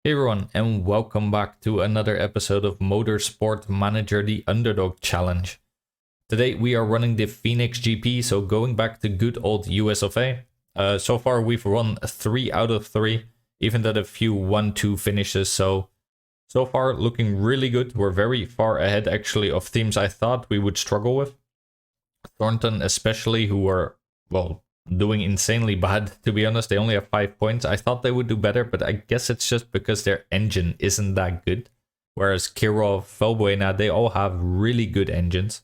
Hey everyone, and welcome back to another episode of Motorsport Manager, the Underdog Challenge. Today we are running the Phoenix GP, so going back to good old US of A. So far we've run 3 out of 3, even did a few 1-2 finishes, so far looking really good. We're very far ahead actually of teams I thought we would struggle with. Thornton especially, who were, well, doing insanely bad, to be honest. They only have 5 points. I thought they would do better, but I guess it's just because their engine isn't that good. Whereas Kirov, Fallback, they all have really good engines.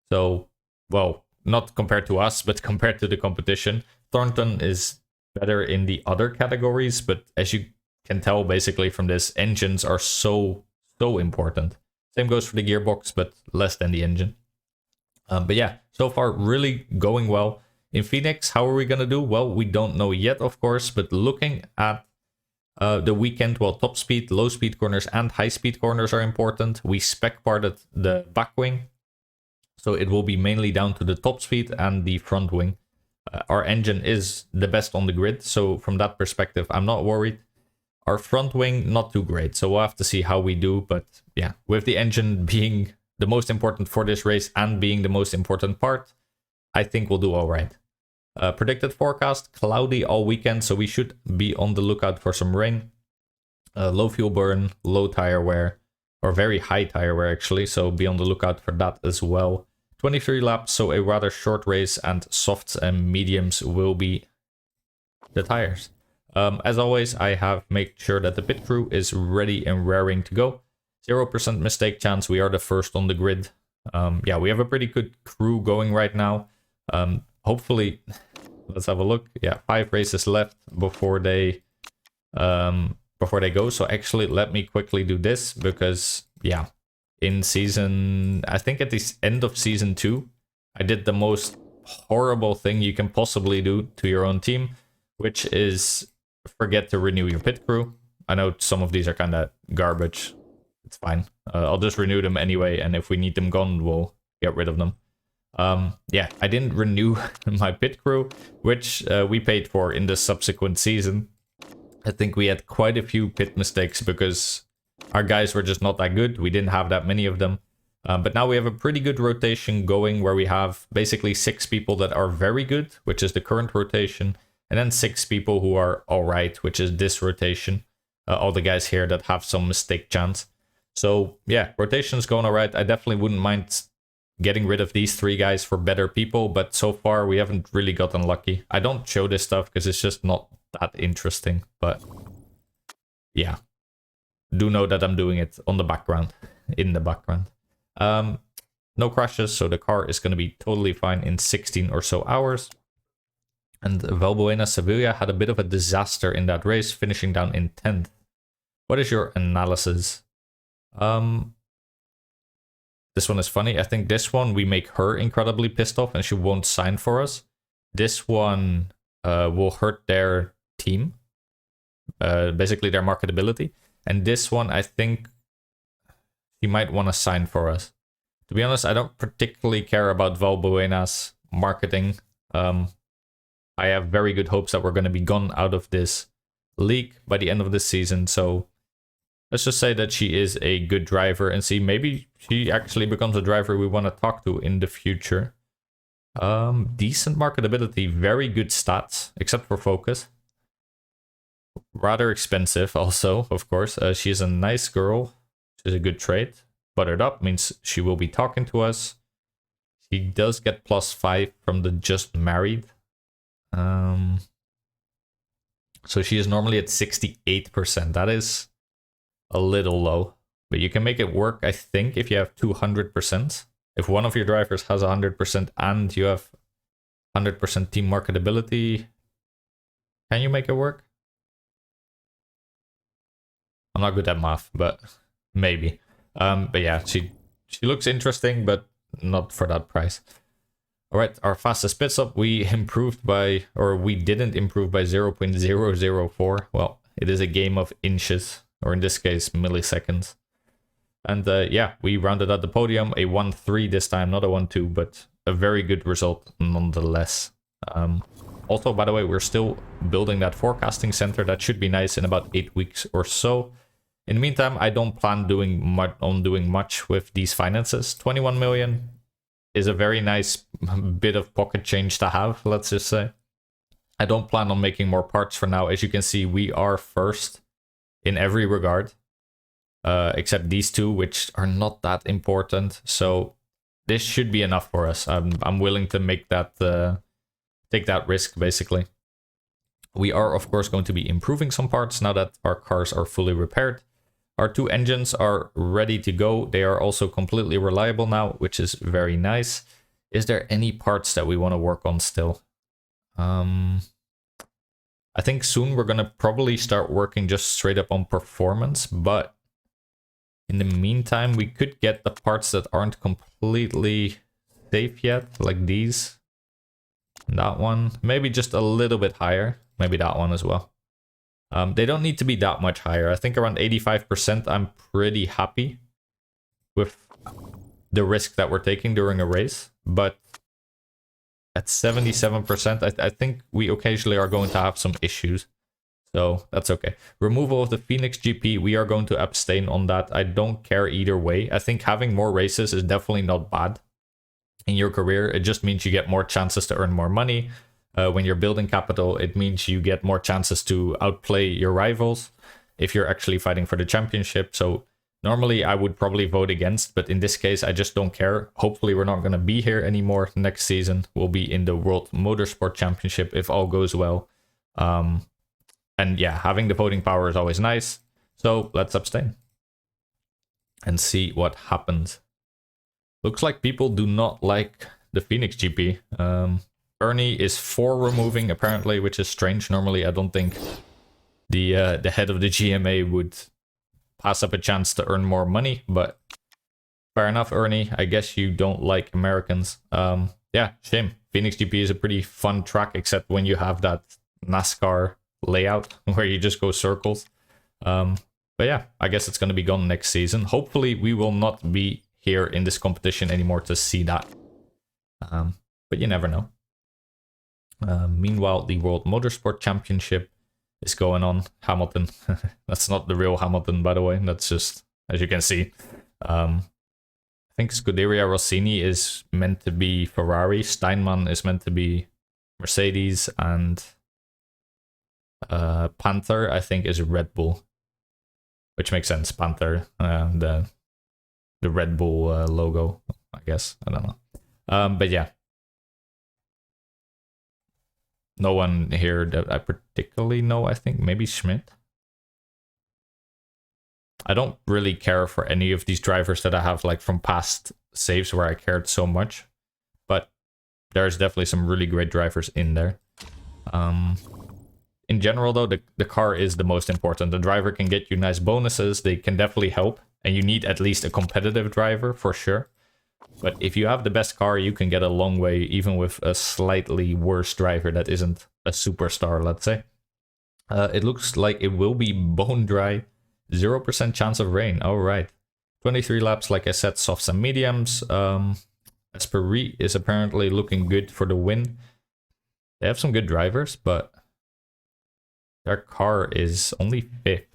So, well, not compared to us, but compared to the competition. Thornton is better in the other categories, but as you can tell basically from this, engines are so important. Same goes for the gearbox, but less than the engine. But yeah, so far really going well. In Phoenix, how are we going to do? Well, we don't know yet, of course, but looking at the weekend, well, top speed, low speed corners, and high speed corners are important. We spec parted the back wing, so it will be mainly down to the top speed and the front wing. Our engine is the best on the grid, so from that perspective, I'm not worried. Our front wing, not too great, so we'll have to see how we do, but yeah, with the engine being the most important for this race and being the most important part, I think we'll do all right. Predicted forecast, cloudy all weekend, so we should be on the lookout for some rain. Low fuel burn, low tire wear, or very high tire wear actually, so be on the lookout for that as well. 23 laps, so a rather short race, and softs and mediums will be the tires. As always, I have made sure that the pit crew is ready and raring to go. 0% mistake chance, we are the first on the grid. Yeah, we have a pretty good crew going right now. Hopefully, let's have a look. Yeah, 5 races left before they go. So actually, let me quickly do this because yeah, in season, I think at the end of season 2, I did the most horrible thing you can possibly do to your own team, which is forget to renew your pit crew. I know some of these are kind of garbage. It's fine. I'll just renew them anyway, and if we need them gone, we'll get rid of them. Yeah, I didn't renew my pit crew, which we paid for in the subsequent season. I think we had quite a few pit mistakes because our guys were just not that good. We didn't have that many of them. But now we have a pretty good rotation going where we have basically 6 people that are very good, which is the current rotation, and then 6 people who are alright, which is this rotation. All the guys here that have some mistake chance. So yeah, rotation's going alright. I definitely wouldn't mind getting rid of these 3 guys for better people, but so far we haven't really gotten lucky. I don't show this stuff because it's just not that interesting, but yeah. Do know that I'm doing it on the background, in the background. No crashes, so the car is going to be totally fine in 16 or so hours. And Valbuena Sevilla had a bit of a disaster in that race, finishing down in 10th. What is your analysis? This one is funny. I think this one we make her incredibly pissed off and she won't sign for us. This one will hurt their team, basically their marketability. And this one, I think he might want to sign for us. To be honest, I don't particularly care about Valbuena's marketing. I have very good hopes that we're going to be gone out of this league by the end of this season. So let's just say that she is a good driver and see, maybe she actually becomes a driver we want to talk to in the future. Decent marketability, very good stats, except for focus. Rather expensive also, of course. She's a nice girl. She's a good trait. Buttered up means she will be talking to us. She does get +5 from the just married. So she is normally at 68%. That is a little low, but you can make it work, I think, if you have 200%. If one of your drivers has 100% and you have 100% team marketability, can you make it work? I'm not good at math, but maybe. But yeah, she looks interesting, but not for that price. All right, our fastest pit stop, we improved by, or we didn't improve by 0.004. Well, it is a game of inches, or in this case, milliseconds. And yeah, we rounded out the podium, a 1-3 this time, not a 1-2, but a very good result nonetheless. Also, by the way, we're still building that forecasting center. That should be nice in about 8 weeks or so. In the meantime, I don't plan on doing much with these finances. 21 million is a very nice bit of pocket change to have, let's just say. I don't plan on making more parts for now. As you can see, we are first in every regard, except these two, which are not that important. So this should be enough for us. I'm willing to make that take that risk, basically. We are, of course, going to be improving some parts now that our cars are fully repaired. Our two engines are ready to go. They are also completely reliable now, which is very nice. Is there any parts that we want to work on still? I think soon we're going to probably start working just straight up on performance, but in the meantime, we could get the parts that aren't completely safe yet, like these. That one, maybe just a little bit higher. Maybe that one as well. They don't need to be that much higher. I think around 85%, I'm pretty happy with the risk that we're taking during a race. But at 77%, I think we occasionally are going to have some issues. So that's okay. Removal of the Phoenix GP, we are going to abstain on that. I don't care either way. I think having more races is definitely not bad in your career. It just means you get more chances to earn more money. When you're building capital, it means you get more chances to outplay your rivals if you're actually fighting for the championship. So normally I would probably vote against, but in this case, I just don't care. Hopefully we're not going to be here anymore next season. We'll be in the World Motorsport Championship if all goes well. And yeah, having the voting power is always nice. So let's abstain and see what happens. Looks like people do not like the Phoenix GP. Ernie is for removing, apparently, which is strange. Normally, I don't think the head of the GMA would pass up a chance to earn more money, but fair enough, Ernie. I guess you don't like Americans. Yeah, shame. Phoenix GP is a pretty fun track, except when you have that NASCAR layout where you just go circles. But yeah, I guess it's going to be gone next season. Hopefully, we will not be here in this competition anymore to see that. But you never know. Meanwhile, the World Motorsport Championship is going on. Hamilton. That's not the real Hamilton, by the way. That's just, as you can see. I think Scuderia Rossini is meant to be Ferrari. Steinman is meant to be Mercedes. And Panther, I think, is Red Bull. Which makes sense. Panther, the Red Bull logo, I guess. I don't know. But yeah. No one here that I particularly know, I think. Maybe Schmidt. I don't really care for any of these drivers that I have like from past saves where I cared so much. But there's definitely some really great drivers in there. In general, though, the car is the most important. The driver can get you nice bonuses. They can definitely help. And you need at least a competitive driver for sure. But if you have the best car, you can get a long way, even with a slightly worse driver that isn't a superstar, let's say. It looks like it will be bone dry. 0% chance of rain. All right. 23 laps, like I said, softs and mediums. Esprit is apparently looking good for the win. They have some good drivers, but their car is only 5th.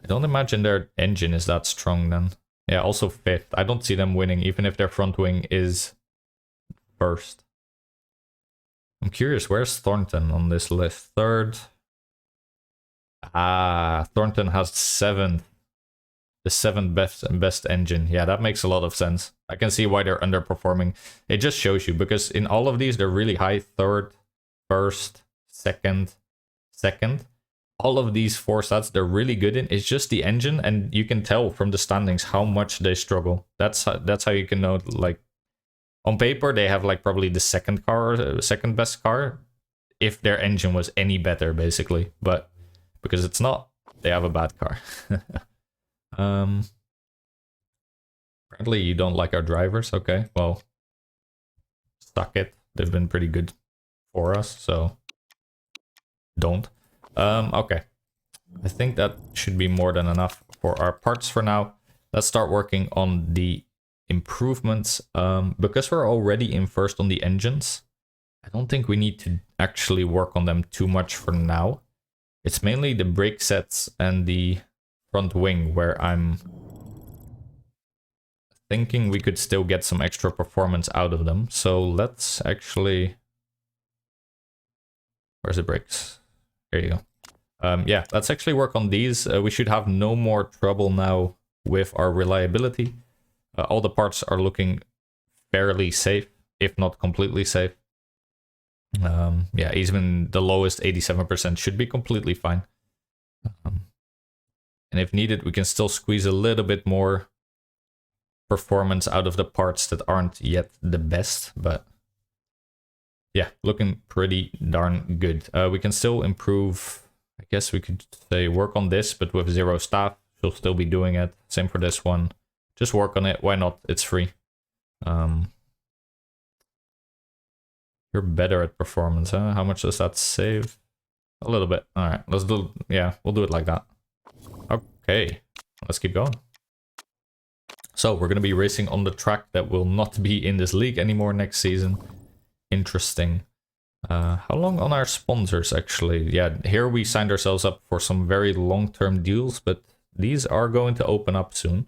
I don't imagine their engine is that strong then. Yeah, also 5th. I don't see them winning, even if their front wing is 1st. I'm curious, where's Thornton on this list? 3rd. Ah, Thornton has 7th. The 7th best engine. Yeah, that makes a lot of sense. I can see why they're underperforming. It just shows you, because in all of these, they're really high. 3rd, 1st, 2nd, 2nd. All of these 4 stats they're really good in. It's just the engine, and you can tell from the standings how much they struggle. That's how you can know, like, on paper they have like probably the second best car if their engine was any better, basically. But because it's not, they have a bad car. Apparently you don't like our drivers. Okay, well, suck it. They've been pretty good for us, so don't. Okay, I think that should be more than enough for our parts for now. Let's start working on the improvements. Because we're already in 1st on the engines, I don't think we need to actually work on them too much for now. It's mainly the brake sets and the front wing where I'm thinking we could still get some extra performance out of them. So let's actually... Where's the brakes? There you go. Yeah, let's actually work on these. We should have no more trouble now with our reliability. All the parts are looking fairly safe, if not completely safe. Yeah, even the lowest 87% should be completely fine. And if needed, we can still squeeze a little bit more performance out of the parts that aren't yet the best, but yeah, looking pretty darn good. We can still improve. I guess we could say work on this, but with 0 staff. She'll still be doing it. Same for this one. Just work on it. Why not? It's free. You're better at performance, huh? How much does that save? A little bit. All right, let's do... Yeah, we'll do it like that. Okay, let's keep going. So we're going to be racing on the track that will not be in this league anymore next season. Interesting. How long on our sponsors, actually? Yeah, here we signed ourselves up for some very long-term deals, but these are going to open up soon.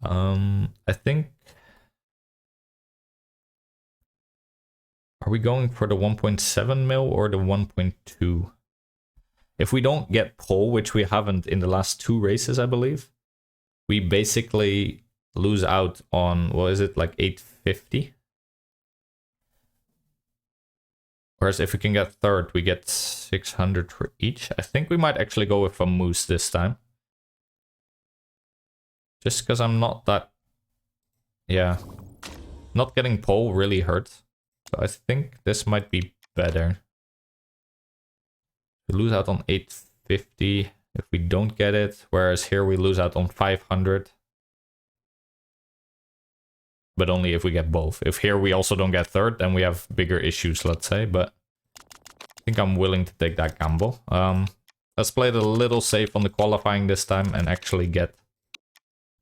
I think... Are we going for the 1.7 mil or the 1.2? If we don't get pole, which we haven't in the last 2 races, I believe, we basically lose out on, what is it, like 850? Whereas if we can get third, we get 600 for each. I think we might actually go with a moose this time. Just because I'm not that... Yeah. Not getting pole really hurts. So I think this might be better. We lose out on 850 if we don't get it. Whereas here we lose out on 500. But only if we get both. If here we also don't get third, then we have bigger issues, let's say. But I think I'm willing to take that gamble. Let's play it a little safe on the qualifying this time and actually get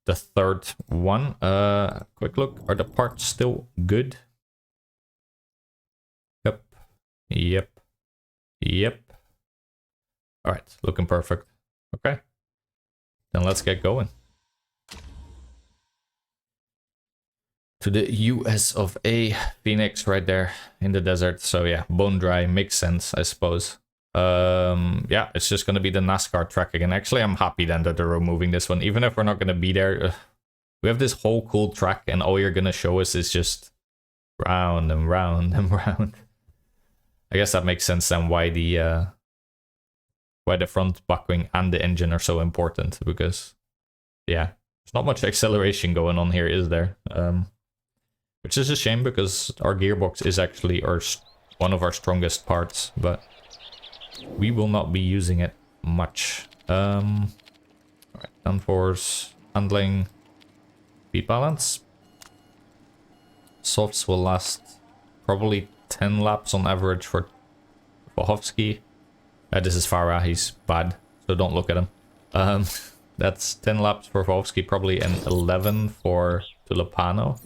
the third one. Quick look. Are the parts still good? Yep. Yep. Yep. Alright, looking perfect. Okay. Then let's get going. To the US of A, Phoenix right there in the desert. So yeah, bone dry makes sense, I suppose. Yeah, it's just gonna be the NASCAR track again. Actually, I'm happy then that they're removing this one, even if we're not gonna be there. We have this whole cool track, and all you're gonna show us is just round and round and round. I guess that makes sense then why the front buckwing and the engine are so important, because yeah, there's not much acceleration going on here, is there? Which is a shame, because our gearbox is actually one of our strongest parts, but we will not be using it much. Alright, downforce, handling, speed balance. Softs will last probably 10 laps on average for Bohovsky. This is Farah, he's bad, so don't look at him. That's 10 laps for Bohovsky, probably an 11 for Tulipano.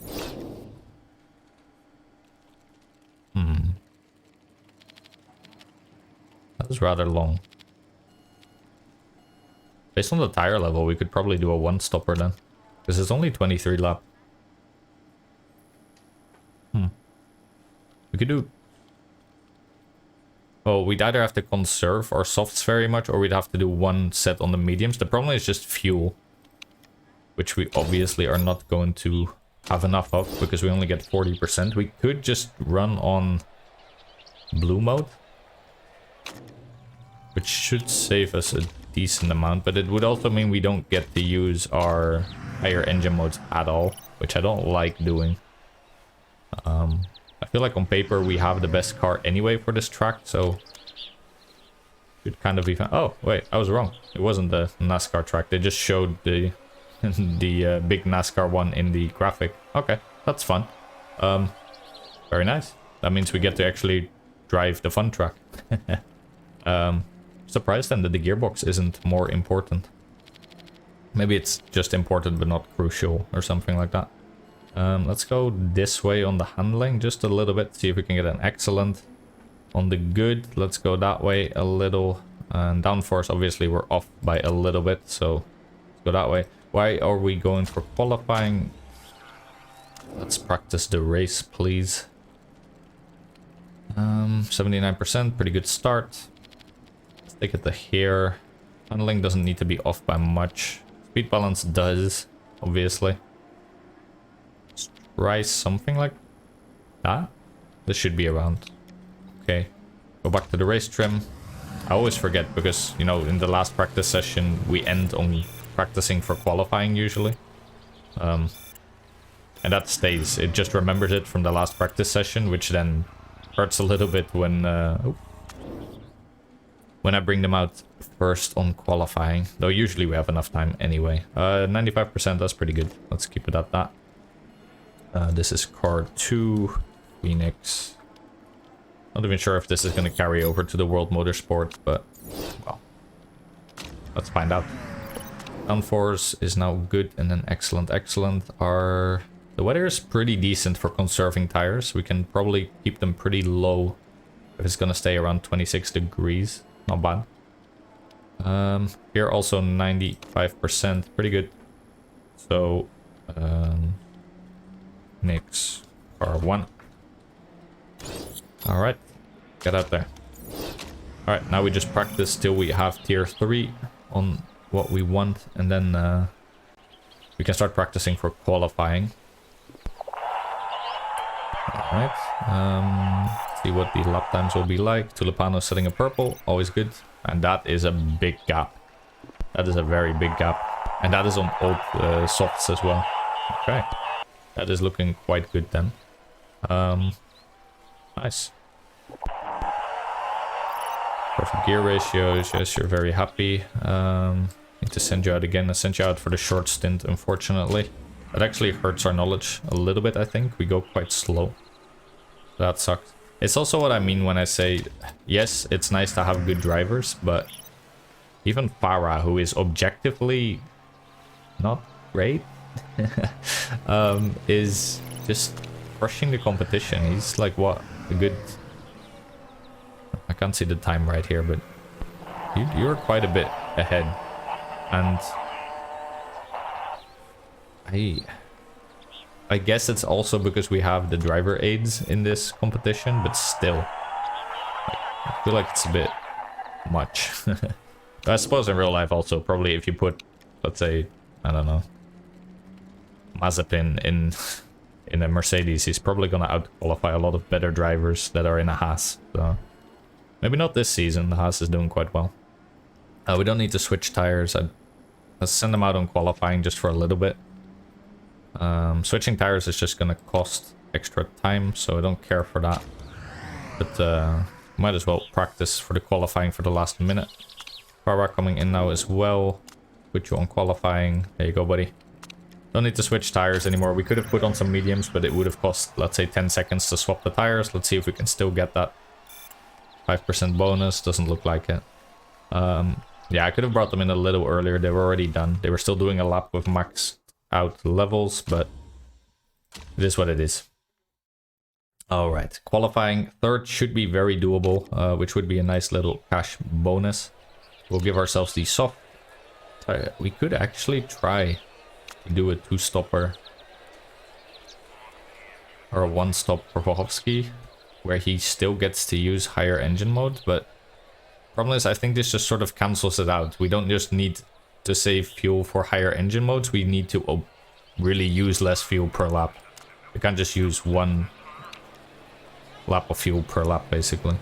That was rather long. Based on the tire level, we could probably do a one-stopper then. Because it's only 23 lap. We could do... Well, we'd either have to conserve our softs very much, or we'd have to do one set on the mediums. The problem is just fuel, which we obviously are not going to have enough of, because we only get 40%. We could just run on blue mode, which should save us a decent amount, but it would also mean we don't get to use our higher engine modes at all, which I don't like doing. I feel like on paper we have the best car anyway for this track, so it kind of be fun. Oh wait, I was wrong. It wasn't the NASCAR track. They just showed the the big NASCAR one in the graphic. Okay, that's fun. Very nice. That means we get to actually drive the fun track. Surprised then that the gearbox isn't more important. Maybe it's just important but not crucial or something like that. Let's go this way on the handling just a little bit, see if we can get an excellent. On the good, let's go that way a little. And downforce, obviously we're off by a little bit, so go that way. Why are we going for qualifying? Let's practice the race, please. 79%, pretty good start. Let's take it to here. Handling doesn't need to be off by much. Speed balance does, obviously. Let's try something like that. This should be around. Okay, go back to the race trim. I always forget because, you know, in the last practice session, we end on practicing for qualifying usually. And that stays. It just remembers it from the last practice session, which then hurts a little bit when I bring them out first on qualifying. Though usually we have enough time anyway. 95%, that's pretty good. Let's keep it at that. This is car 2, Phoenix. Not even sure if this is going to carry over to the World Motorsport, but well, let's find out. Downforce is now good and then excellent, excellent. The weather is pretty decent for conserving tires. We can probably keep them pretty low if it's going to stay around 26 degrees. Not bad. Here also 95%, pretty good. So, Phoenix, car 1. Alright, get out there. Alright, now we just practice till we have tier 3 on what we want, and then we can start practicing for qualifying. Alright, see what the lap times will be like. Tulipano setting a purple, always good. And that is a big gap. That is a very big gap. And that is on old softs as well. Okay, that is looking quite good then. Nice. Perfect gear ratios, yes, you're very happy. Need to send you out again. I sent you out for the short stint, unfortunately. That actually hurts our knowledge a little bit, I think. We go quite slow. That sucks. It's also what I mean when I say, yes, it's nice to have good drivers, but even Farah, who is objectively not great, is just crushing the competition. He's like, what, a good... I can't see the time right here, but you're quite a bit ahead. And I guess it's also because we have the driver aids in this competition, but still, I feel like it's a bit much. I suppose in real life also, probably if you put, let's say, I don't know, Mazepin in a Mercedes, he's probably gonna out-qualify a lot of better drivers that are in a Haas. So maybe not this season, the Haas is doing quite well. We don't need to switch tires. I'll send them out on qualifying just for a little bit. Switching tires is just gonna cost extra time, so I don't care for that. But might as well practice for the qualifying for the last minute. Farah coming in now as well. Put you on qualifying. There you go, buddy. Don't need to switch tires anymore. We could have put on some mediums, but it would have cost, let's say, 10 seconds to swap the tires. Let's see if we can still get that 5% bonus. Doesn't look like it. Yeah, I could have brought them in a little earlier. They were already done. They were still doing a lap with max out levels, but it is what it is. All right, qualifying third should be very doable, which would be a nice little cash bonus. We'll give ourselves the soft. We could actually try to do a 2-stopper or a 1-stop for Vohovsky, where he still gets to use higher engine mode, but problem is I think this just sort of cancels it out. We don't just need to save fuel for higher engine modes, we need to really use less fuel per lap. We can't just use 1 lap of fuel per lap, basically.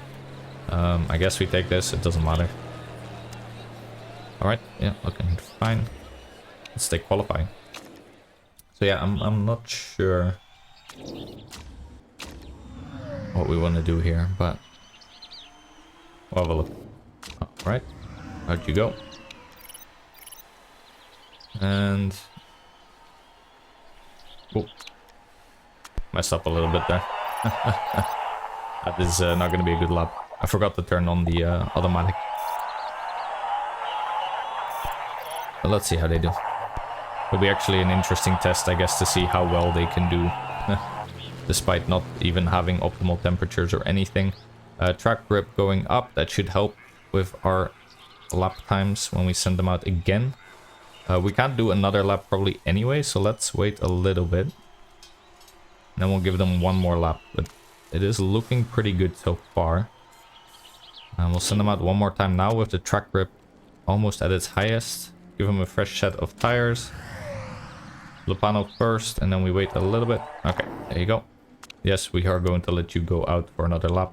I guess we take this, it doesn't matter. Alright, yeah, looking fine. Let's take qualifying. So yeah, I'm not sure what we want to do here, but we'll have a look. Alright, how'd you go? And oh, messed up a little bit there. That is not going to be a good lap. I forgot to turn on the automatic. But let's see how they do. It'll be actually an interesting test, I guess, to see how well they can do, despite not even having optimal temperatures or anything. Track grip going up, that should help with our lap times when we send them out again. We can't do another lap probably anyway, so let's wait a little bit. Then we'll give them one more lap, but it is looking pretty good so far. And we'll send them out one more time now with the track grip almost at its highest. Give them a fresh set of tires. Lupano first, and then we wait a little bit. Okay, there you go. Yes, we are going to let you go out for another lap.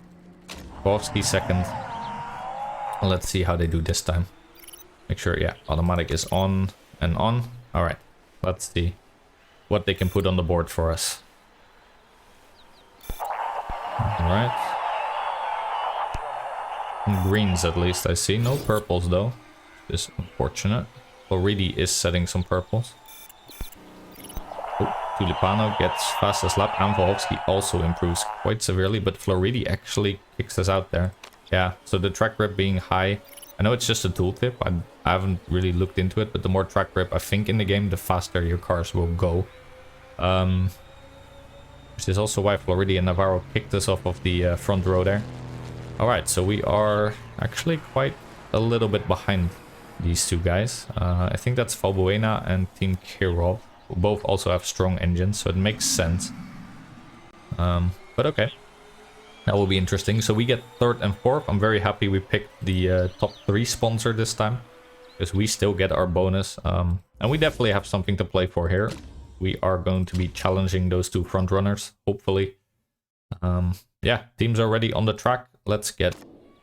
Kowalski second. Let's see how they do this time. Make sure, yeah, automatic is on and on. Alright, let's see what they can put on the board for us. Alright. Greens at least I see. No purples though. This is unfortunate. Floridi is setting some purples. Oh, Tulipano gets fastest lap. And Volhovsky also improves quite severely, but Floridi actually kicks us out there. Yeah, so the track grip being high. I know it's just a tooltip. I haven't really looked into it, but the more track grip I think in the game, the faster your cars will go. Which is also why Floridi and Navarro kicked us off of the front row there. Alright, so we are actually quite a little bit behind these two guys. I think that's Valbuena and Team Kirov, who both also have strong engines, so it makes sense. But okay. That will be interesting. So we get third and fourth. I'm very happy we picked the top 3 sponsor this time, because we still get our bonus. And we definitely have something to play for here. We are going to be challenging those 2 front runners, hopefully. Yeah, teams are already on the track. Let's get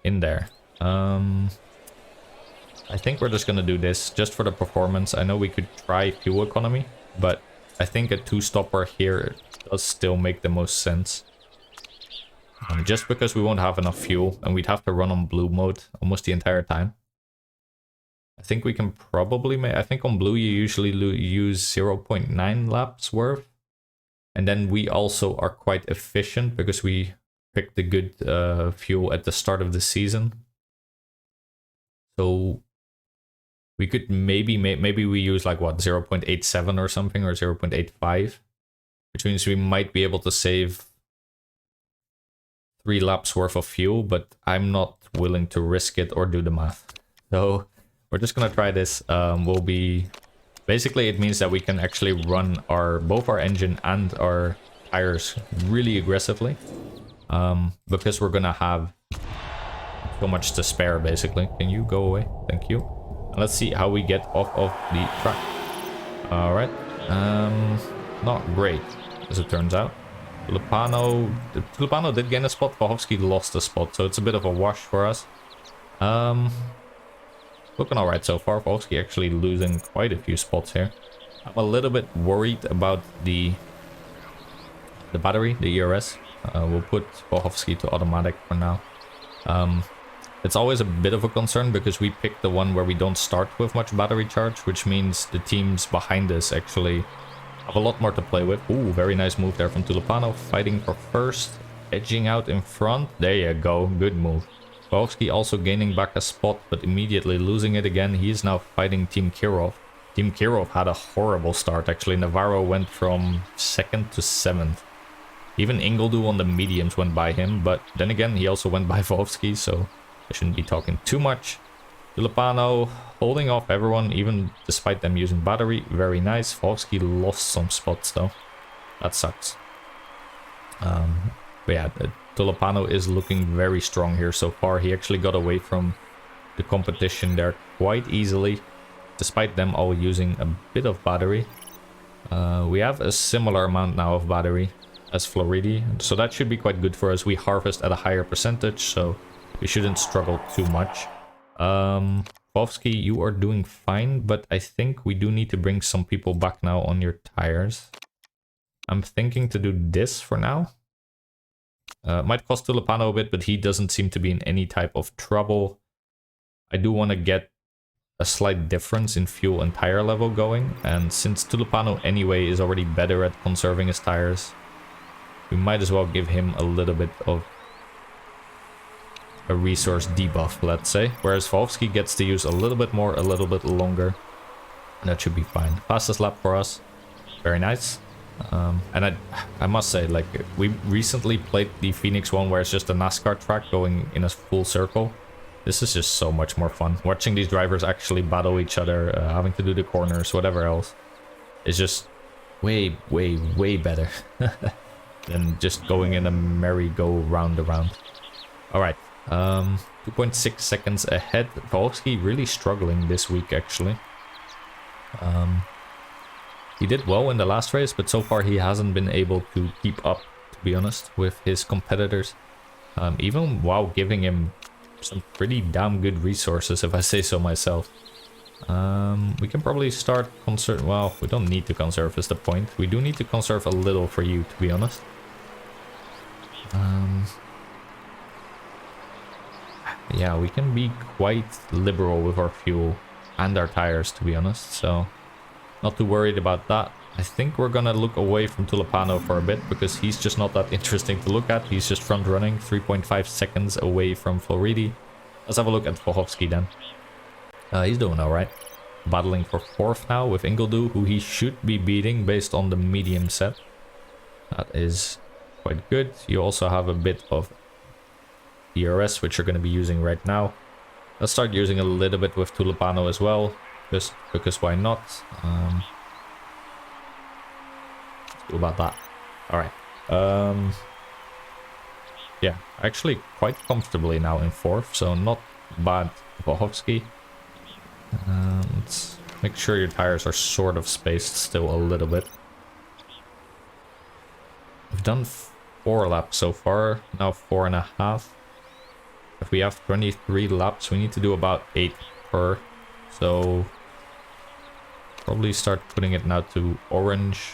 in there. I think we're just going to do this just for the performance. I know we could try fuel economy, but I think a 2-stopper here does still make the most sense. Just because we won't have enough fuel and we'd have to run on blue mode almost the entire time. I think we can probably make... I think on blue you usually use 0.9 laps worth. And then we also are quite efficient because we picked the good fuel at the start of the season. So we could maybe we use like what, 0.87 or something, or 0.85. Which means we might be able to save 3 laps worth of fuel, but I'm not willing to risk it or do the math. So we're just gonna try this. We'll be... Basically, it means that we can actually run both our engine and our tires really aggressively. Because we're gonna have so much to spare, basically. Can you go away? Thank you. And let's see how we get off of the track. Alright. Not great, as it turns out. Tulipano did gain a spot. Volhovsky lost a spot, so it's a bit of a wash for us. Looking alright so far. Volhovsky actually losing quite a few spots here. I'm a little bit worried about the battery, the ERS. We'll put Volhovsky to automatic for now. It's always a bit of a concern because we picked the one where we don't start with much battery charge, which means the teams behind us actually have a lot more to play with. Ooh, very nice move there from Tulipano, fighting for first, edging out in front. There you go, good move. Volhovsky also gaining back a spot, but immediately losing it again. He is now fighting Team Kirov. Team Kirov had a horrible start, actually. Navarro went from 2nd to 7th. Even Ingledu on the mediums went by him, but then again, he also went by Volhovsky, so I shouldn't be talking too much. Tulipano holding off everyone, even despite them using battery. Very nice. Volhovsky lost some spots, though. That sucks. But yeah, Tulipano is looking very strong here so far. He actually got away from the competition there quite easily, despite them all using a bit of battery. We have a similar amount now of battery as Floridi, so that should be quite good for us. We harvest at a higher percentage, so we shouldn't struggle too much. Volhovsky, you are doing fine, but I think we do need to bring some people back now on your tires. I'm thinking to do this for now. Might cost Tulipano a bit, but he doesn't seem to be in any type of trouble. I do want to get a slight difference in fuel and tire level going, and since Tulipano anyway is already better at conserving his tires, we might as well give him a little bit of a resource debuff, let's say. Whereas Volhovsky gets to use a little bit more, a little bit longer. And that should be fine. Fastest lap for us. Very nice. And I must say, like, we recently played the Phoenix one where it's just a NASCAR track going in a full circle. This is just so much more fun. Watching these drivers actually battle each other, having to do the corners, whatever else, is just way, way, way better than just going in a merry-go-round around. Alright, 2.6 seconds ahead. Volsky really struggling this week, actually. He did well in the last race, but so far he hasn't been able to keep up, to be honest, with his competitors. Even while giving him some pretty damn good resources, if I say so myself. We can probably start conserve. Well, we don't need to conserve is the point. We do need to conserve a little for you, to be honest. Yeah, we can be quite liberal with our fuel and our tires, to be honest. So, not too worried about that. I think we're gonna look away from Tulipano for a bit because he's just not that interesting to look at. He's just front running, 3.5 seconds away from Floridi. Let's have a look at Volhovsky then. He's doing alright. Battling for 4th now with Ingledew, who he should be beating based on the medium set. That is quite good. You also have a bit of DRS, which you're going to be using right now. Let's start using a little bit with Tulipano as well, just because why not? Let's do about that. Alright. Yeah, actually quite comfortably now in 4th, so not bad Volhovsky. Let's make sure your tires are sort of spaced still a little bit. We've done 4 laps so far, now 4.5. If we have 23 laps, we need to do about 8 per. So probably start putting it now to orange.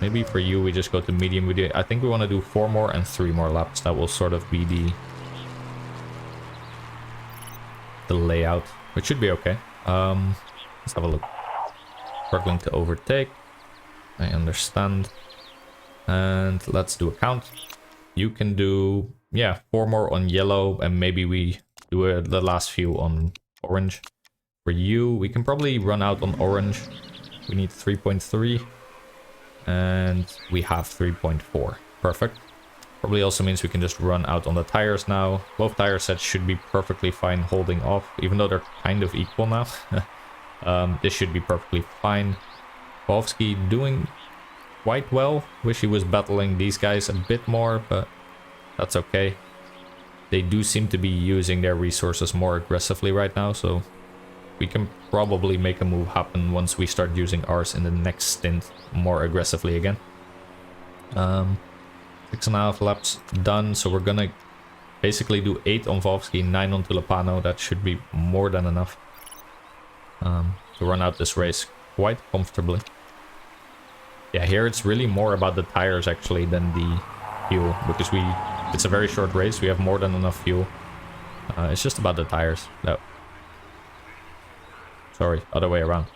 Maybe for you we just go to medium. I think we want to do 4 more and 3 more laps. That will sort of be the layout, which should be okay. Let's have a look. Struggling to overtake. I understand. And let's do a count. You can do, yeah, 4 more on yellow, and maybe we do the last few on orange. For you, we can probably run out on orange. We need 3.3. And we have 3.4. Perfect. Probably also means we can just run out on the tires now. Both tire sets should be perfectly fine holding off, even though they're kind of equal now. This should be perfectly fine. Volsky doing quite well. Wish he was battling these guys a bit more, but that's okay. They do seem to be using their resources more aggressively right now, so we can probably make a move happen once we start using ours in the next stint more aggressively again. 6.5 laps done, so we're gonna basically do 8 on Volsky, 9 on Tulipano. That should be more than enough to run out this race quite comfortably. Yeah, here it's really more about the tires actually than the fuel, because it's a very short race. We have more than enough fuel. It's just about the tires. No. Sorry, other way around.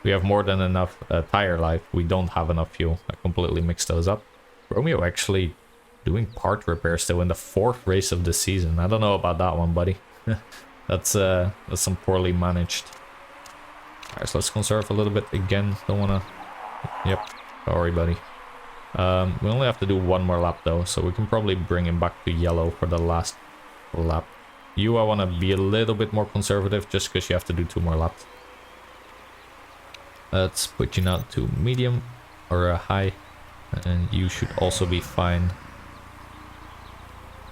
We have more than enough tire life. We don't have enough fuel. I completely mixed those up. Romeo actually doing part repair still in the 4th race of the season. I don't know about that one, buddy. That's some poorly managed. Alright, so let's conserve a little bit again. Don't wanna... Yep, sorry, buddy. We only have to do 1 more lap though, so we can probably bring him back to yellow for the last lap. You, I want to be a little bit more conservative just because you have to do 2 more laps. Let's put you now to medium or a high, and you should also be fine.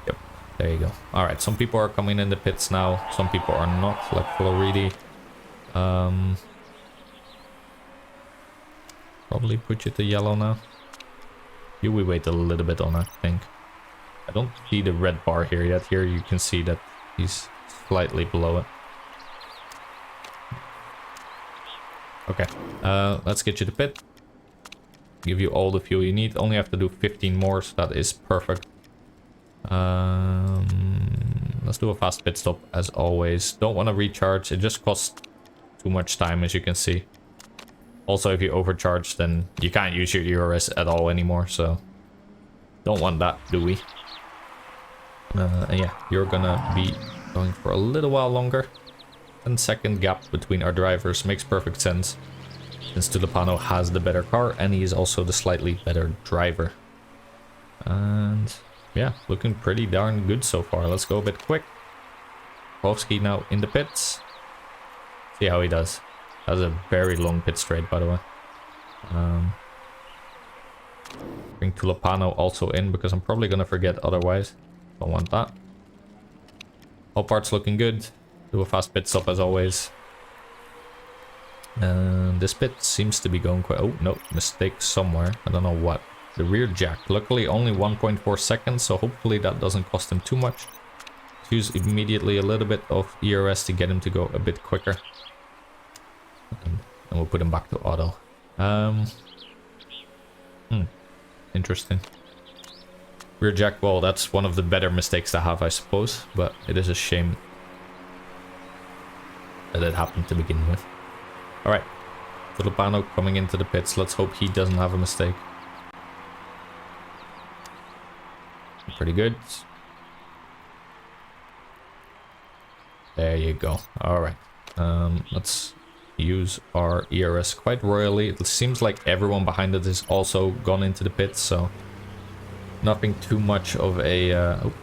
Yep, there you go. Alright, some people are coming in the pits now, some people are not, like Floridi. Probably put you to yellow now. You, we wait a little bit on, I think. I don't see the red bar here yet. Here you can see that he's slightly below it. Okay, let's get you to pit. Give you all the fuel you need. Only have to do 15 more, so that is perfect. Let's do a fast pit stop as always. Don't want to recharge. It just costs too much time, as you can see. Also, if you overcharge, then you can't use your ERS at all anymore, so don't want that, do we? And yeah, you're gonna be going for a little while longer. 10-second gap between our drivers makes perfect sense, since Tulipano has the better car and he is also the slightly better driver. And yeah, looking pretty darn good so far. Let's go a bit quick. Polski now in the pits. See how he does. That's a very long pit straight, by the way. Bring Tulipano also in, because I'm probably going to forget otherwise. Don't want that. All parts looking good. Do a fast pit stop as always. This pit seems to be going quite... Oh, no. Mistake somewhere. I don't know what. The rear jack. Luckily only 1.4 seconds, so hopefully that doesn't cost him too much. Use immediately a little bit of ERS to get him to go a bit quicker. And we'll put him back to auto. Interesting. Rear jack, well, that's one of the better mistakes to have, I suppose. But it is a shame that it happened to begin with. Alright. Tulipano coming into the pits. Let's hope he doesn't have a mistake. Pretty good. There you go. Alright. Let's use our ERS quite royally. It seems like everyone behind it has also gone into the pits, so nothing too much of a... oh.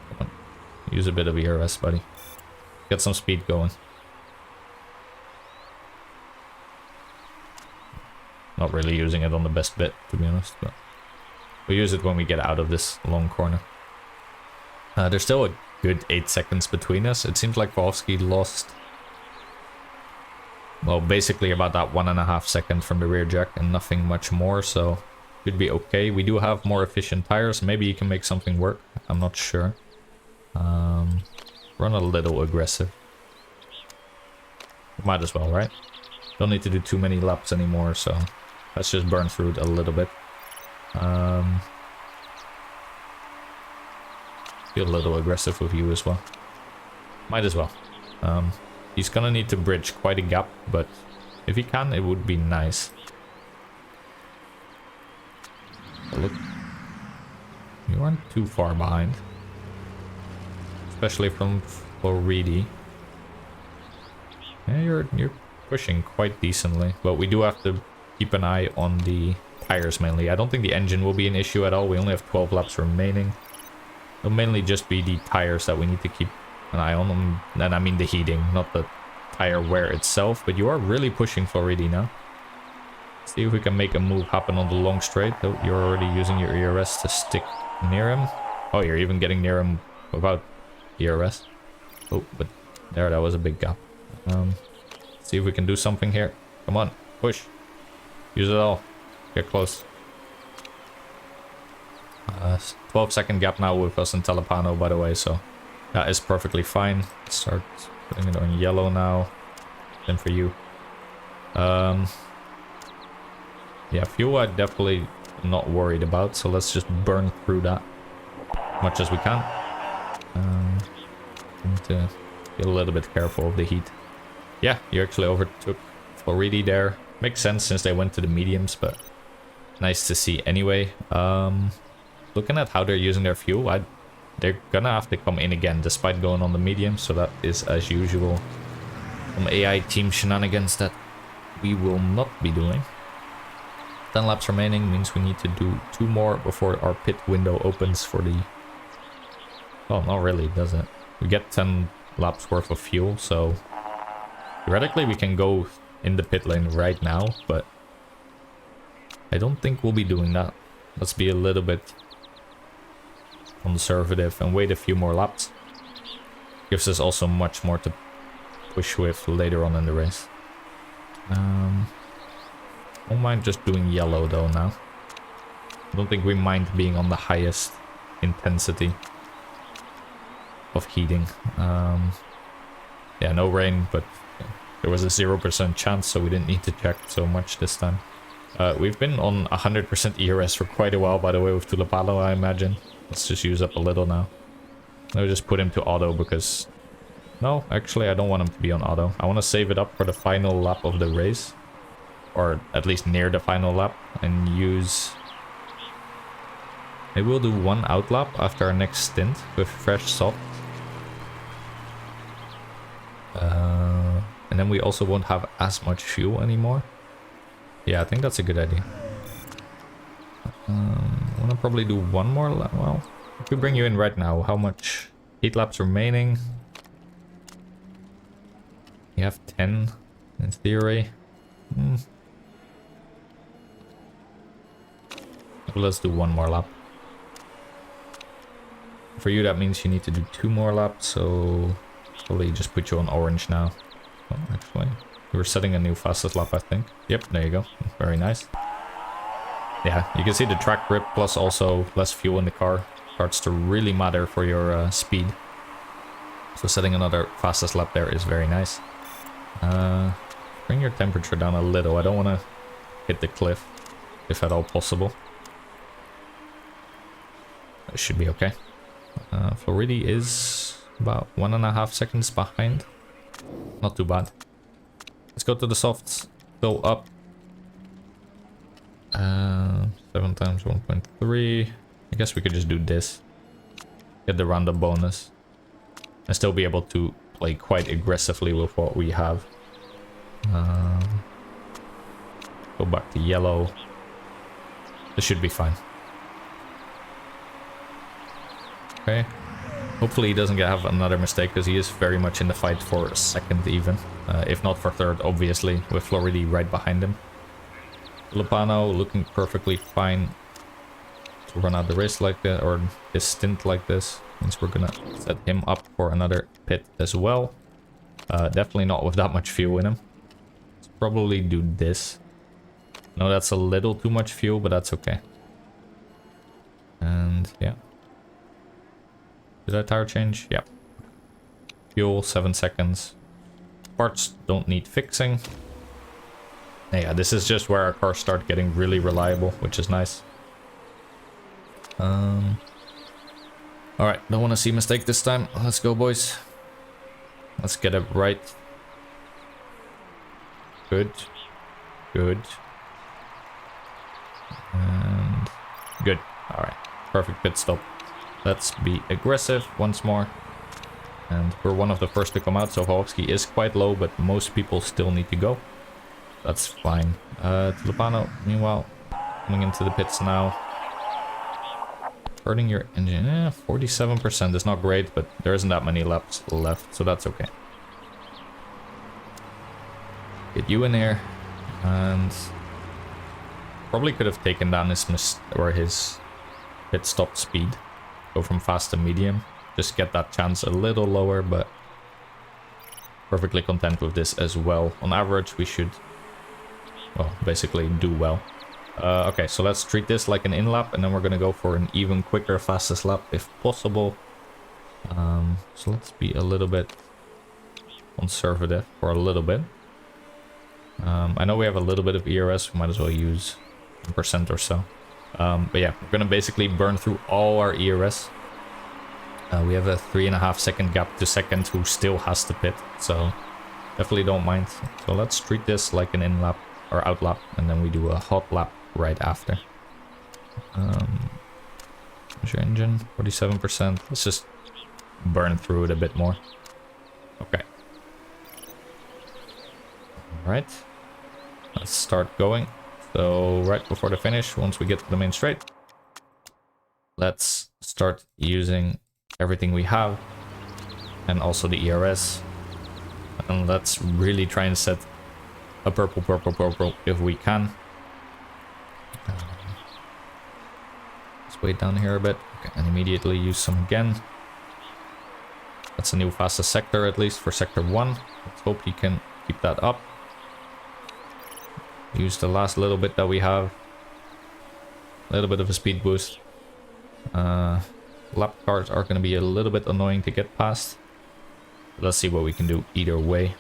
Come on. Use a bit of ERS, buddy. Get some speed going. Not really using it on the best bit, to be honest, but we'll use it when we get out of this long corner. There's still a good 8 seconds between us. It seems like Polski lost... well, basically about that 1.5 seconds from the rear jack and nothing much more, so should be okay. We do have more efficient tires. Maybe you can make something work. I'm not sure. Run a little aggressive. Might as well, right? Don't need to do too many laps anymore, so let's just burn through it a little bit. Be a little aggressive with you as well. Might as well. He's gonna need to bridge quite a gap, but if he can, it would be nice. Oh, look. You aren't too far behind. Especially from Floridi. Yeah, you're pushing quite decently, but we do have to keep an eye on the tires mainly. I don't think the engine will be an issue at all. We only have 12 laps remaining. It'll mainly just be the tires that we need to keep an eye on them. And I mean the heating, not the tire wear itself. But you are really pushing Floridi now. See if we can make a move happen on the long straight. Oh, you're already using your ERS to stick near him. Oh, you're even getting near him without ERS. Oh, but there, that was a big gap. See if we can do something here. Come on, push. Use it all. Get close. 12-second gap now with us and Telepano, by the way, so that is perfectly fine. Start putting it on yellow now. Then for you. Yeah, fuel I definitely not worried about, so let's just burn through that as much as we can. Need to be a little bit careful of the heat. Yeah, you actually overtook Floridi there. Makes sense since they went to the mediums, but nice to see anyway. Looking at how they're using their fuel, they're gonna have to come in again despite going on the medium, so that is as usual some AI team shenanigans that we will not be doing. 10 laps remaining means we need to do 2 more before our pit window opens for the... well, not really, does it? We get 10 laps worth of fuel, so theoretically we can go in the pit lane right now, but I don't think we'll be doing that. Let's be a little bit conservative and wait a few more laps. Gives us also much more to push with later on in the race. Don't mind just doing yellow though now. I don't think we mind being on the highest intensity of heating. Yeah, no rain, but there was a 0% chance, so we didn't need to check so much this time. We've been on 100% ERS for quite a while, by the way, with Tulipalo, I imagine. Let's just use up a little now. I'll just put him to auto because... no, actually, I don't want him to be on auto. I want to save it up for the final lap of the race. Or at least near the final lap. And use... maybe we'll do 1 out lap after our next stint with fresh soft. And then we also won't have as much fuel anymore. Yeah, I think that's a good idea. I want to probably do 1 more lap. Well, if we bring you in right now, how much 8 laps remaining. You have 10 in theory. Well, let's do one more lap. For you, that means you need to do 2 more laps, so probably just put you on orange now. Oh, actually, we're setting a new fastest lap, I think. Yep, there you go. Very nice. Yeah, you can see the track grip plus also less fuel in the car starts to really matter for your speed. So setting another fastest lap there is very nice. Bring your temperature down a little. I don't want to hit the cliff, if at all possible. It should be okay. Floridi is about 1.5 seconds behind. Not too bad. Let's go to the softs. Go up. 7 times 1.3. I guess we could just do this. Get the roundup bonus. And still be able to play quite aggressively with what we have. Go back to yellow. This should be fine. Okay. Hopefully he doesn't have another mistake, because he is very much in the fight for second even. If not for third, obviously, with Floridi right behind him. Lopano looking perfectly fine to run out the race like that, or his stint like this. Means we're gonna set him up for another pit as well. Definitely not with that much fuel in him. Let's probably do this. No, that's a little too much fuel, but that's okay. And yeah. Did I tire change? Yeah. Fuel, 7 seconds. Parts don't need fixing. Yeah, this is just where our cars start getting really reliable, which is nice. Alright, don't want to see mistake this time. Let's go, boys. Let's get it right. Good. Good. And good. Alright, perfect pit stop. Let's be aggressive once more. And we're one of the first to come out, so Hofsky is quite low, but most people still need to go. That's fine. Lupano, meanwhile, coming into the pits now. Hurting your engine. 47% is not great, but there isn't that many laps left, so that's okay. Get you in here. And probably could have taken down his pit stop speed. Go from fast to medium. Just get that chance a little lower, but perfectly content with this as well. On average, we should, well, basically do well. Okay, so let's treat this like an in-lap, and then we're going to go for an even quicker fastest lap if possible. So let's be a little bit conservative for a little bit. I know we have a little bit of ERS, we might as well use 1% or so. But yeah, we're gonna basically burn through all our ERS. We have a 3.5 second gap to second who still has to pit, so definitely don't mind. So let's treat this like an in lap or out lap, and then we do a hot lap right after. Where's your engine? 47%. Let's just burn through it a bit more. Okay. Alright. Let's start going. So right before the finish, once we get to the main straight, let's start using everything we have and also the ERS, and let's really try and set a purple if we can. Let's wait down here a bit. Okay, and immediately use some again. That's a new fastest sector, at least for sector 1. Let's hope he can keep that up. Use the last little bit that we have. A little bit of a speed boost. Lap cars are going to be a little bit annoying to get past. Let's see what we can do either way.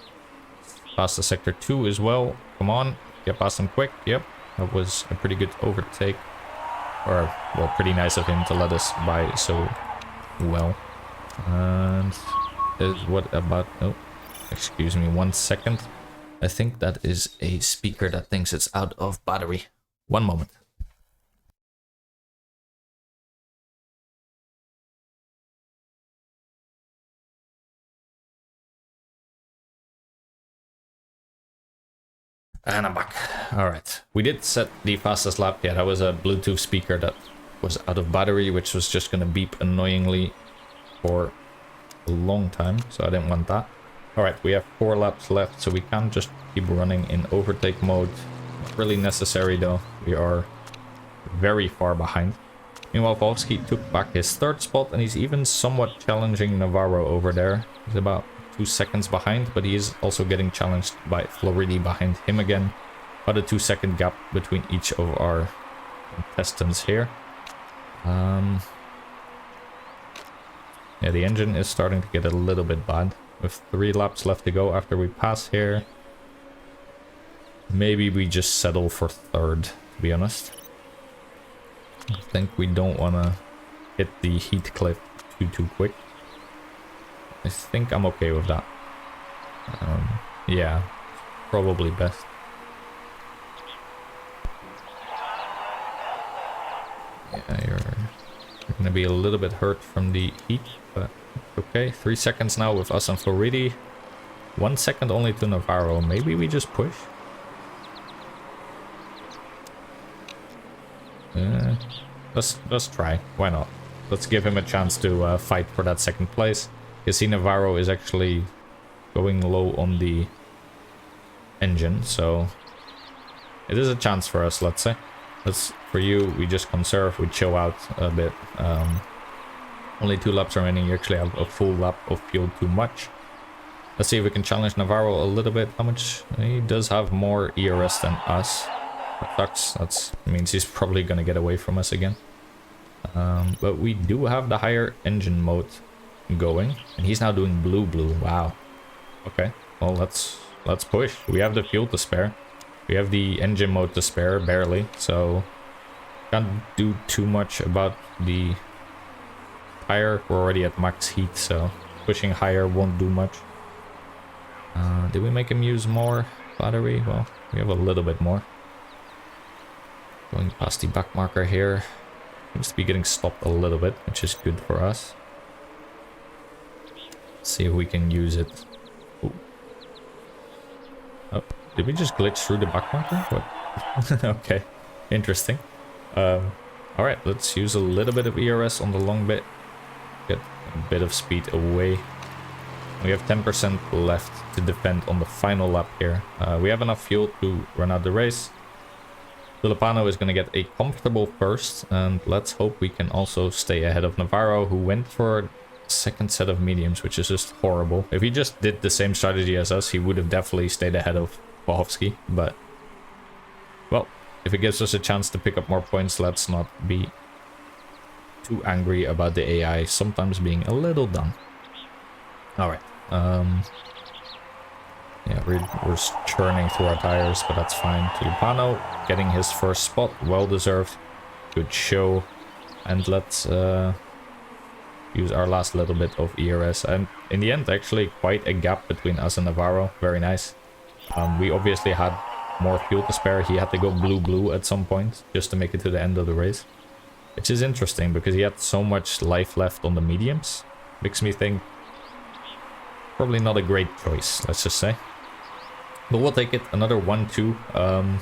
Past the sector 2 as well. Come on, get past them quick. Yep, that was a pretty good overtake. Or, well, pretty nice of him to let us by so well. And what about... Oh, excuse me 1 second. I think that is a speaker that thinks it's out of battery. 1 moment. And I'm back. Alright. We did set the fastest lap. Yeah, that was a Bluetooth speaker that was out of battery, which was just going to beep annoyingly for a long time, so I didn't want that. Alright, we have 4 laps left, so we can't just keep running in overtake mode. Not really necessary though, we are very far behind. Meanwhile, Volsky took back his 3rd spot, and he's even somewhat challenging Navarro over there. He's about 2 seconds behind, but he is also getting challenged by Floridi behind him again. About a 2-second gap between each of our contestants here. Yeah, the engine is starting to get a little bit bad. With 3 laps left to go after we pass here. Maybe we just settle for 3rd, to be honest. I think we don't want to hit the heat cliff too quick. I think I'm okay with that. Yeah, probably best. Yeah, you're gonna be a little bit hurt from the heat, but okay. 3 seconds now with us and Floridi. 1 second only to Navarro. Maybe we just push. Let's try. Why not? Let's give him a chance to fight for that 2nd place. You see Navarro is actually going low on the engine, so it is a chance for us, let's say. For you, we just conserve, we chill out a bit. Only 2 laps remaining, you actually have a full lap of fuel too much. Let's see if we can challenge Navarro a little bit. How much? He does have more ERS than us. That sucks. That means he's probably gonna get away from us again. But we do have the higher engine mode going, and he's now doing blue. Wow. Okay. Well, let's push. We have the fuel to spare. We have the engine mode to spare, barely. So can't do too much about the tire. We're already at max heat, so pushing higher won't do much. Did we make him use more battery? Well, we have a little bit more. Going past the back marker here. Seems to be getting stopped a little bit, which is good for us. Let's see if we can use it. Ooh. Oh, did we just glitch through the back marker? What? Okay, interesting. Alright, let's use a little bit of ERS on the long bit. Get a bit of speed away. We have 10% left to defend on the final lap here. We have enough fuel to run out the race. Tulipano is going to get a comfortable 1st, and let's hope we can also stay ahead of Navarro, who went for a 2nd set of mediums, which is just horrible. If he just did the same strategy as us, he would have definitely stayed ahead of Bohovsky, but well, if it gives us a chance to pick up more points, let's not be too angry about the AI sometimes being a little dumb. Alright, yeah, we're churning through our tires, but that's fine. Tulipano getting his 1st spot, well deserved. Good show. And let's use our last little bit of ERS. And in the end, actually quite a gap between us and Navarro. Very nice. We obviously had more fuel to spare. He had to go blue at some point just to make it to the end of the race. Which is interesting because he had so much life left on the mediums. Makes me think probably not a great choice, let's just say. But we'll take it. Another 1-2.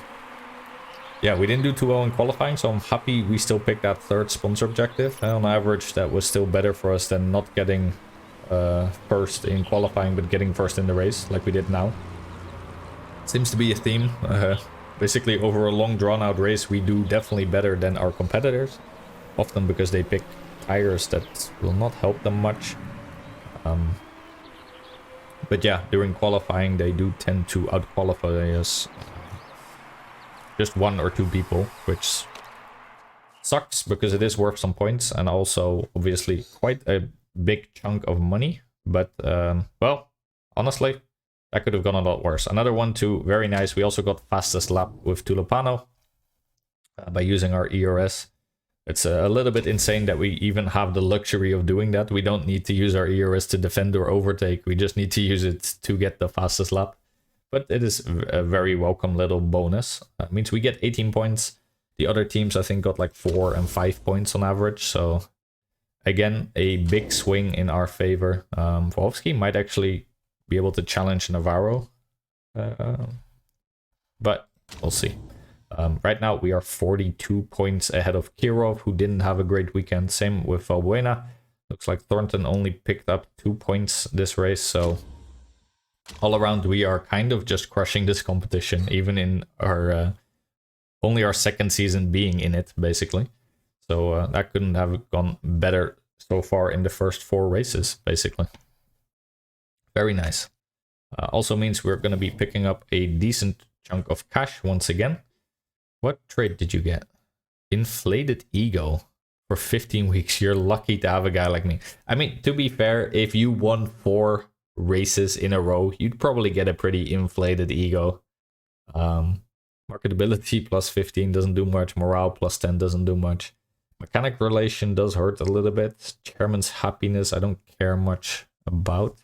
Yeah, we didn't do too well in qualifying, so I'm happy we still picked that 3rd sponsor objective. On average, that was still better for us than not getting 1st in qualifying, but getting 1st in the race, like we did now. Seems to be a theme. Basically, over a long, drawn-out race, we do definitely better than our competitors. Often because they pick tires that will not help them much. But yeah, during qualifying, they do tend to out-qualify us. Just 1 or 2 people, which sucks because it is worth some points and also obviously quite a big chunk of money. But well, honestly, that could have gone a lot worse. Another 1-2, very nice. We also got fastest lap with Tulipano by using our ERS. It's a little bit insane that we even have the luxury of doing that. We don't need to use our ERS to defend or overtake. We just need to use it to get the fastest lap. But it is a very welcome little bonus. It means we get 18 points. The other teams, I think, got like 4 and 5 points on average. So, again, a big swing in our favor. Volsky might actually be able to challenge Navarro. But we'll see. Right now, we are 42 points ahead of Kirov, who didn't have a great weekend. Same with Valbuena. Looks like Thornton only picked up 2 points this race, so all around we are kind of just crushing this competition, even in our only our second season being in it, basically. So that couldn't have gone better so far in the first 4 races, basically. Very nice. Also means we're going to be picking up a decent chunk of cash once again. What trade did you get? Inflated ego for 15 weeks. You're lucky to have a guy like me. I mean, to be fair, if you won 4 races in a row, you'd probably get a pretty inflated ego. Marketability plus 15 doesn't do much. Morale plus 10 doesn't do much. Mechanic relation does hurt a little bit. Chairman's happiness, I don't care much about.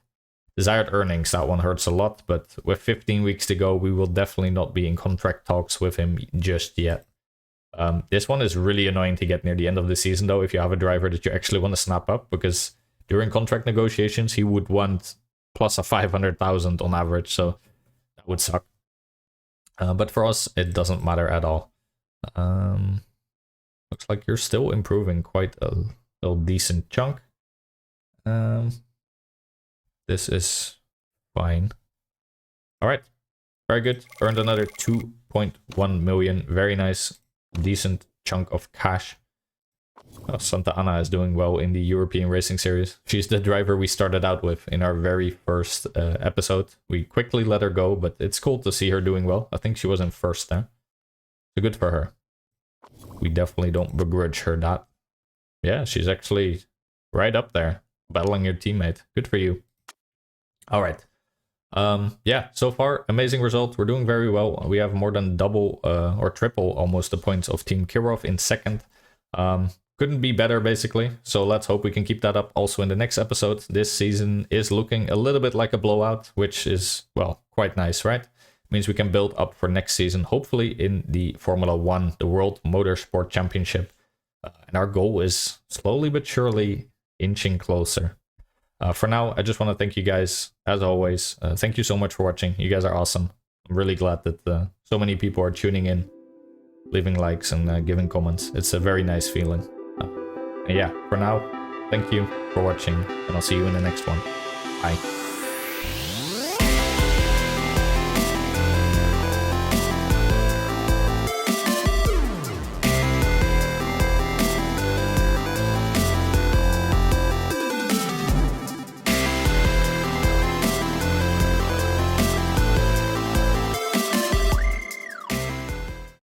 Desired earnings, that one hurts a lot, but with 15 weeks to go, we will definitely not be in contract talks with him just yet. This one is really annoying to get near the end of the season, though, if you have a driver that you actually want to snap up, because during contract negotiations, he would want plus a 500,000 on average, so that would suck. But for us, it doesn't matter at all. Looks like you're still improving quite a little decent chunk. This is fine. All right, very good. Earned another 2.1 million. Very nice, decent chunk of cash. Santa Ana is doing well in the European Racing Series. She's the driver we started out with in our very first episode. We quickly let her go, but it's cool to see her doing well. I think she was in first there. So good for her. We definitely don't begrudge her that. Yeah, she's actually right up there, battling your teammate. Good for you. All right. Yeah, so far, amazing result. We're doing very well. We have more than double or triple almost the points of Team Kirov in second. Couldn't be better, basically. So let's hope we can keep that up also in the next episode. This season is looking a little bit like a blowout, which is, well, quite nice, right? Means we can build up for next season, hopefully in the Formula 1, the World Motorsport Championship. And our goal is slowly but surely inching closer. For now, I just want to thank you guys, as always. Thank you so much for watching. You guys are awesome. I'm really glad that so many people are tuning in, leaving likes and giving comments. It's a very nice feeling. And yeah, for now, thank you for watching, and I'll see you in the next one. Bye.